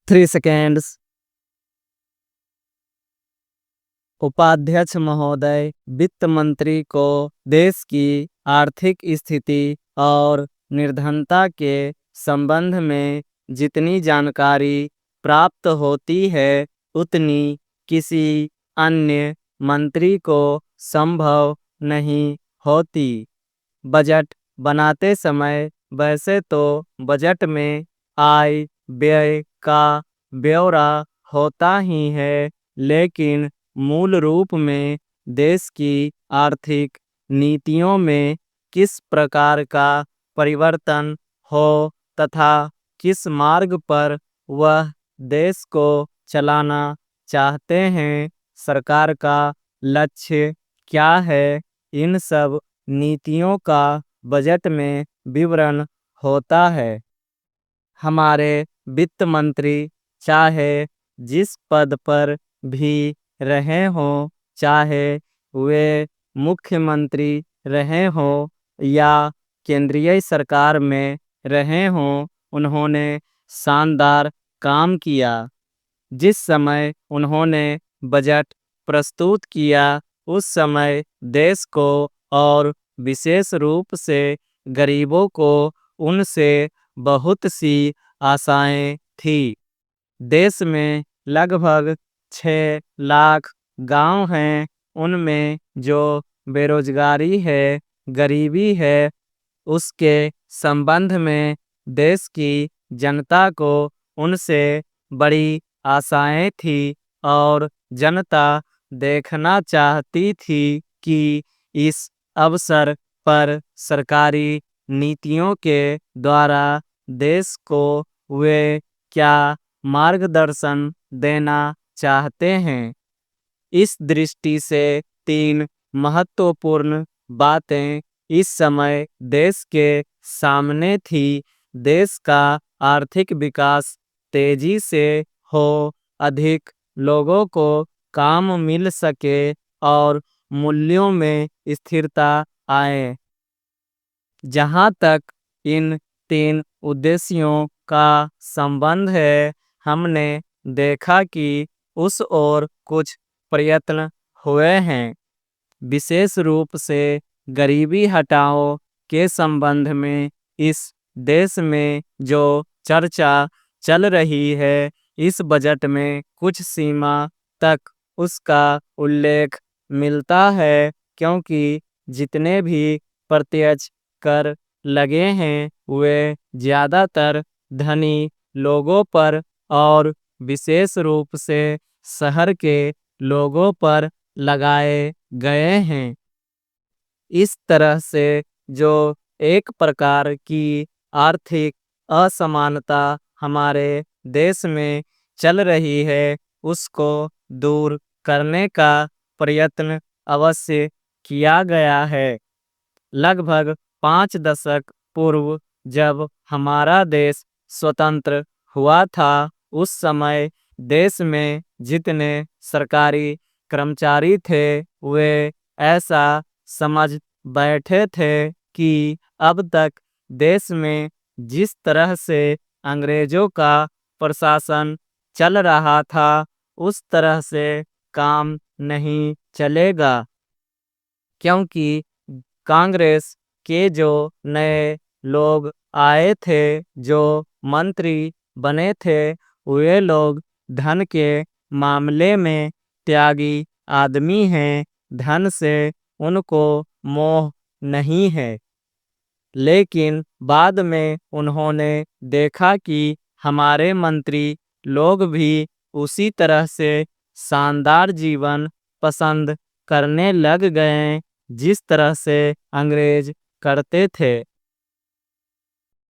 3 seconds. उपाध्यक्ष महोदय, वित्त मंत्री को देश की आर्थिक स्थिति और निर्धनता के संबंध में जितनी जानकारी प्राप्त होती है, उतनी किसी अन्य मंत्री को संभव नहीं होती। बजट बनाते समय वैसे तो बजट में आय व्यय का ब्यौरा होता ही है, लेकिन मूल रूप में देश की आर्थिक नीतियों में किस प्रकार का परिवर्तन हो तथा किस मार्ग पर वह देश को चलाना चाहते हैं, सरकार का लक्ष्य क्या है, इन सब नीतियों का बजट में विवरण होता है। हमारे वित्त मंत्री चाहे जिस पद पर भी रहे हों, चाहे वे मुख्यमंत्री रहे हों या केंद्रीय सरकार में रहे हों, उन्होंने शानदार काम किया। जिस समय उन्होंने बजट प्रस्तुत किया, उस समय देश को और विशेष रूप से गरीबों को उनसे बहुत सी आशाएं थी। देश में लगभग 6 लाख गांव हैं, उनमें जो बेरोजगारी है, गरीबी है, उसके संबंध में देश की जनता को उनसे बड़ी आशाएं थी और जनता देखना चाहती थी कि इस अवसर पर सरकारी नीतियों के द्वारा देश को वे क्या मार्गदर्शन देना चाहते हैं। इस दृष्टि से 3 महत्वपूर्ण बातें इस समय देश के सामने थी। देश का आर्थिक विकास तेजी से हो, अधिक लोगों को काम मिल सके और मूल्यों में स्थिरता आए। जहाँ तक इन 3 उद्देश्यों का संबंध है, हमने देखा कि उस ओर कुछ प्रयत्न हुए हैं। विशेष रूप से गरीबी हटाओ के संबंध में इस देश में जो चर्चा चल रही है, इस बजट में कुछ सीमा तक उसका उल्लेख मिलता है, क्योंकि जितने भी प्रत्यक्ष कर लगे हैं, वे ज़्यादातर धनी लोगों पर और विशेष रूप से शहर के लोगों पर लगाए गए हैं। इस तरह से जो एक प्रकार की आर्थिक असमानता हमारे देश में चल रही है, उसको दूर करने का प्रयत्न अवश्य किया गया है। लगभग 5 दशक पूर्व जब हमारा देश स्वतंत्र हुआ था, उस समय देश में जितने सरकारी कर्मचारी थे, वे ऐसा समझ बैठे थे कि अब तक देश में जिस तरह से अंग्रेजों का प्रशासन चल रहा था, उस तरह से काम नहीं चलेगा, क्योंकि कांग्रेस के जो नए लोग आए थे, जो मंत्री बने थे, वे लोग धन के मामले में त्यागी आदमी हैं। धन से उनको मोह नहीं है। लेकिन बाद में उन्होंने देखा कि हमारे मंत्री लोग भी उसी तरह से शानदार जीवन पसंद करने लग गए, जिस तरह से अंग्रेज करते थे।